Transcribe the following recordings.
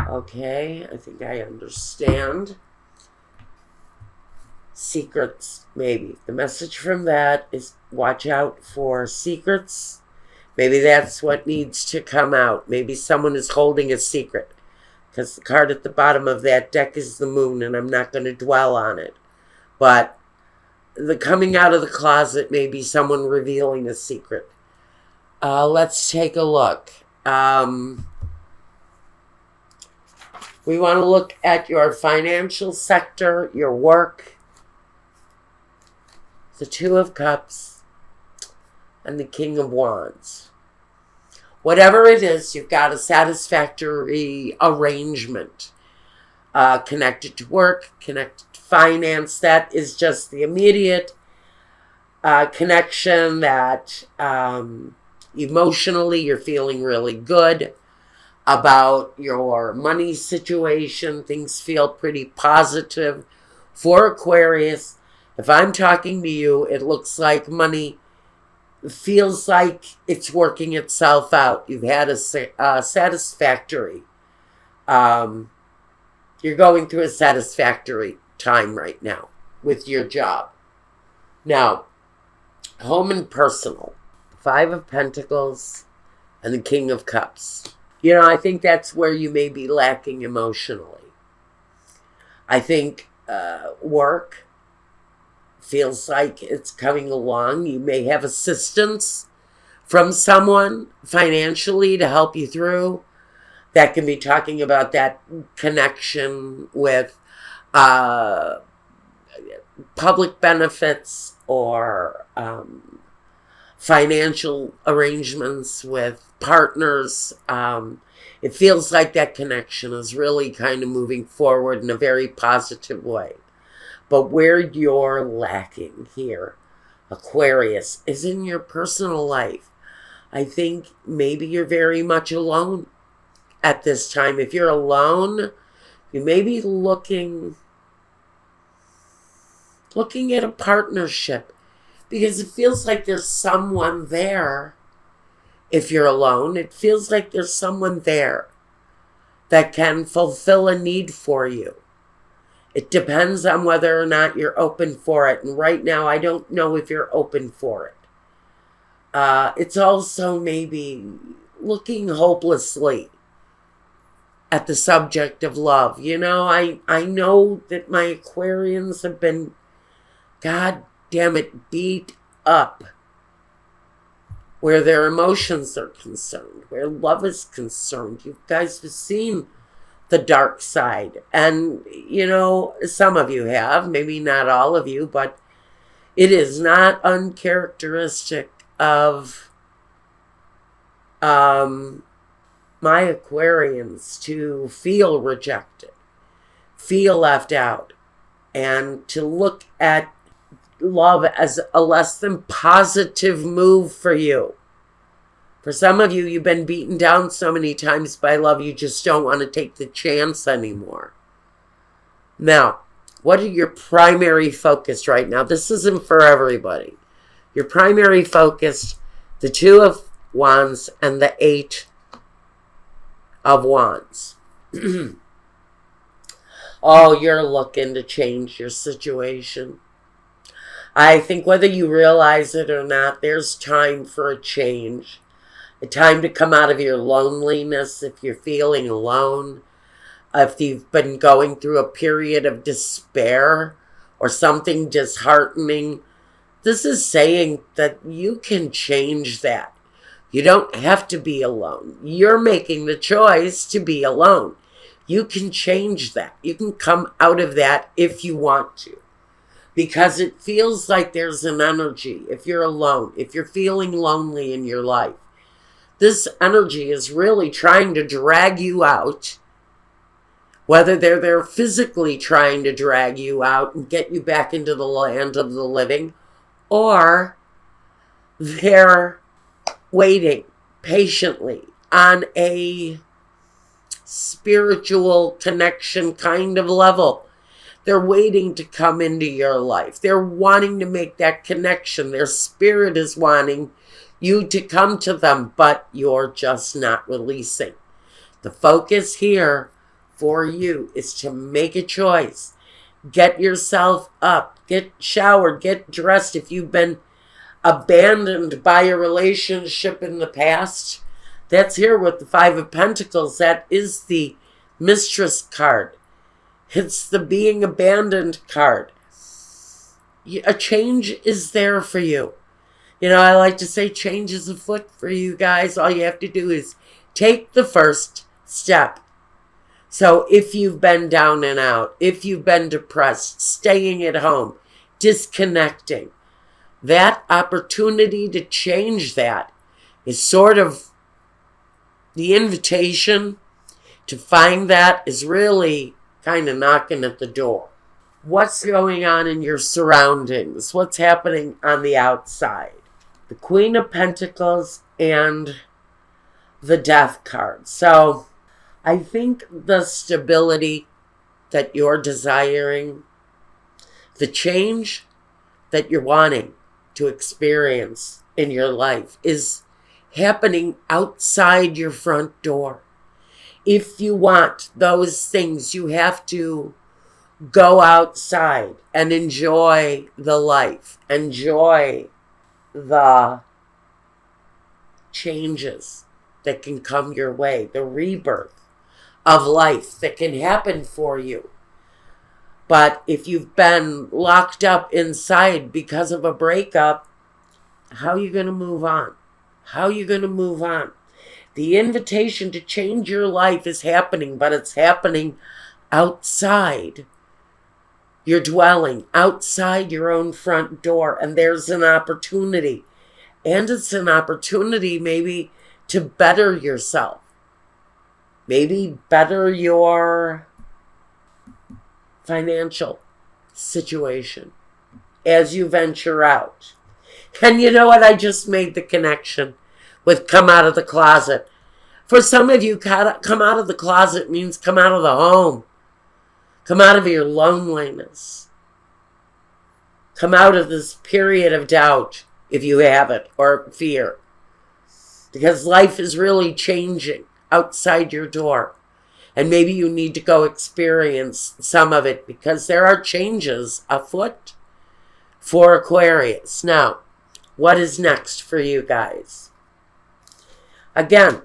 Okay, I think I understand. Secrets, maybe. The message from that is watch out for secrets. Maybe that's what needs to come out. Maybe someone is holding a secret. Because the card at the bottom of that deck is the moon, and I'm not going to dwell on it. But the coming out of the closet may be someone revealing a secret. Let's take a look. We want to look at your financial sector, your work, the Two of Cups, and the King of Wands. Whatever it is, you've got a satisfactory arrangement connected to work, connected to finance. That is just the immediate connection that emotionally you're feeling really good about your money situation. Things feel pretty positive for Aquarius. If I'm talking to you, it looks like money feels like it's working itself out. You've had a satisfactory, you're going through a satisfactory time right now with your job. Now, home and personal, Five of Pentacles and the King of Cups. You know, I think that's where you may be lacking emotionally. I think work feels like it's coming along. You may have assistance from someone financially to help you through. That can be talking about that connection with public benefits or financial arrangements with partners. It feels like that connection is really kind of moving forward in a very positive way. But where you're lacking here, Aquarius, is in your personal life. I think maybe you're very much alone at this time. If you're alone, you may be looking at a partnership, because it feels like there's someone there. If you're alone, it feels like there's someone there that can fulfill a need for you. It depends on whether or not you're open for it. And right now, I don't know if you're open for it. It's also maybe looking hopelessly at the subject of love. You know, I know that my Aquarians have been, God damn it, beat up where their emotions are concerned, where love is concerned. You guys have seen the dark side. And, you know, some of you have, maybe not all of you, but it is not uncharacteristic of my Aquarians to feel rejected, feel left out, and to look at love as a less than positive move for you. For some of you, you've been beaten down so many times by love, you just don't want to take the chance anymore. Now, what are your primary focus right now? This isn't for everybody. Your primary focus, the Two of Wands and the Eight of Wands. Oh, you're looking to change your situation. I think whether you realize it or not, there's time for a change. A time to come out of your loneliness if you're feeling alone. If you've been going through a period of despair or something disheartening, this is saying that you can change that. You don't have to be alone. You're making the choice to be alone. You can change that. You can come out of that if you want to. Because it feels like there's an energy if you're alone, if you're feeling lonely in your life. This energy is really trying to drag you out. Whether they're physically trying to drag you out and get you back into the land of the living, or they're waiting patiently on a spiritual connection kind of level. They're waiting to come into your life. They're wanting to make that connection. Their spirit is wanting you to come to them, but you're just not releasing. The focus here for you is to make a choice. Get yourself up, get showered, get dressed. If you've been abandoned by a relationship in the past, that's here with the Five of Pentacles. That is the Mistress card. It's the being abandoned card. A change is there for you. You know, I like to say change is afoot for you guys. All you have to do is take the first step. So if you've been down and out, if you've been depressed, staying at home, disconnecting, that opportunity to change that is sort of the invitation to find that is really kind of knocking at the door. What's going on in your surroundings? What's happening on the outside? The Queen of Pentacles and the Death card. So I think the stability that you're desiring, the change that you're wanting to experience in your life is happening outside your front door. If you want those things, you have to go outside and enjoy the life, enjoy the changes that can come your way, the rebirth of life that can happen for you. But if you've been locked up inside because of a breakup, how are you going to move on? How are you going to move on? The invitation to change your life is happening, but it's happening outside your dwelling, outside your own front door. And there's an opportunity. And it's an opportunity maybe to better yourself. Maybe better your financial situation as you venture out. And you know what? I just made the connection with come out of the closet. For some of you, come out of the closet means come out of the home. Come out of your loneliness. Come out of this period of doubt, if you have it, or fear. Because life is really changing outside your door. And maybe you need to go experience some of it because there are changes afoot for Aquarius. Now, what is next for you guys? Again,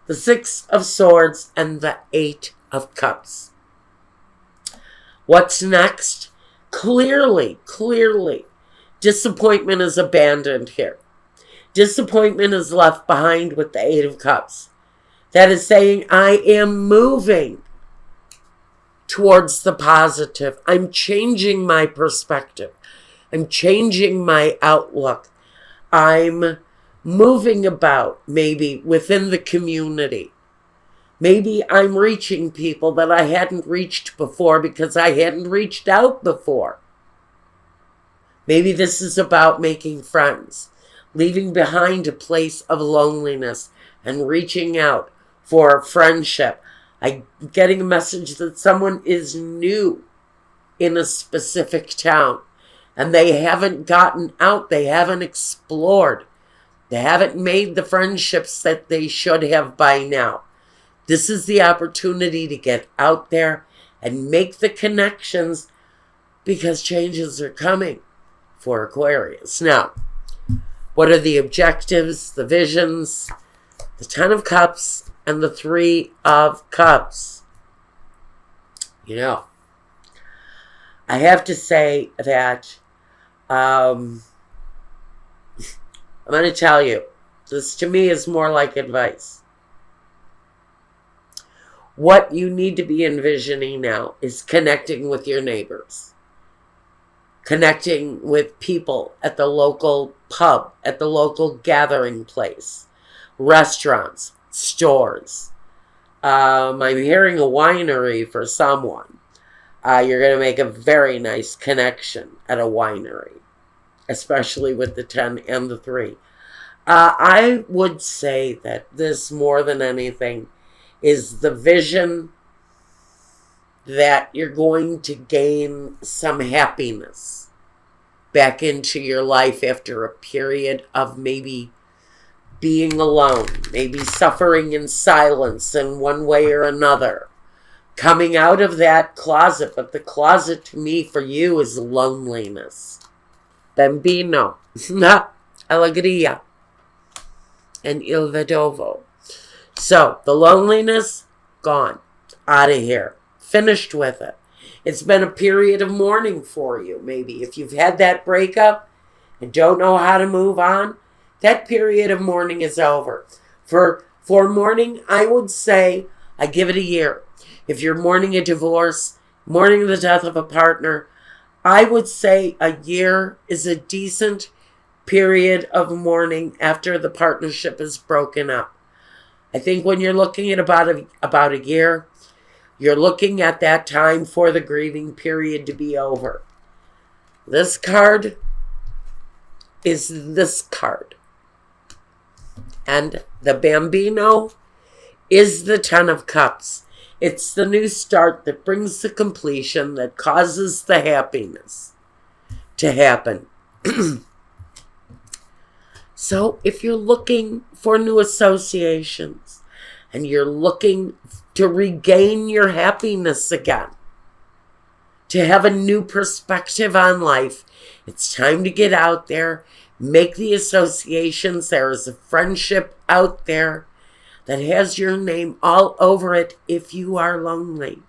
the Six of Swords and the Eight of Cups. What's next? Clearly, disappointment is abandoned here. Disappointment is left behind with the Eight of Cups. That is saying, I am moving towards the positive. I'm changing my perspective. I'm changing my outlook. I'm moving about maybe within the community. Maybe I'm reaching people that I hadn't reached before because I hadn't reached out before. Maybe this is about making friends, leaving behind a place of loneliness and reaching out for friendship. I'm getting a message that someone is new in a specific town and they haven't gotten out. They haven't explored. They haven't made the friendships that they should have by now. This is the opportunity to get out there and make the connections because changes are coming for Aquarius. Now, what are the objectives, the visions, the Ten of Cups, and the Three of Cups? You know, I have to say that I'm going to tell you, this to me is more like advice. What you need to be envisioning now is connecting with your neighbors. Connecting with people at the local pub, at the local gathering place, restaurants, stores. I'm hearing a winery for someone. You're going to make a very nice connection at a winery, especially with the 10 and the 3. I would say that this, more than anything, is the vision that you're going to gain some happiness back into your life after a period of maybe being alone, maybe suffering in silence in one way or another. coming out of that closet. But the closet to me for you is loneliness. Bambino, alegria, and il vedovo. So the loneliness, gone, out of here, finished with it. It's been a period of mourning for you, maybe. If you've had that breakup and don't know how to move on, that period of mourning is over. For mourning, I would say I give it a year. If you're mourning a divorce, mourning the death of a partner, I would say a year is a decent period of mourning after the partnership is broken up. I think when you're looking at about a year, you're looking at that time for the grieving period to be over. This card is this card. And the Bambino is the Ten of Cups. It's the new start that brings the completion, that causes the happiness to happen. So if you're looking for new associations and you're looking to regain your happiness again, to have a new perspective on life, it's time to get out there, make the associations. There is a friendship out there that has your name all over it if you are lonely.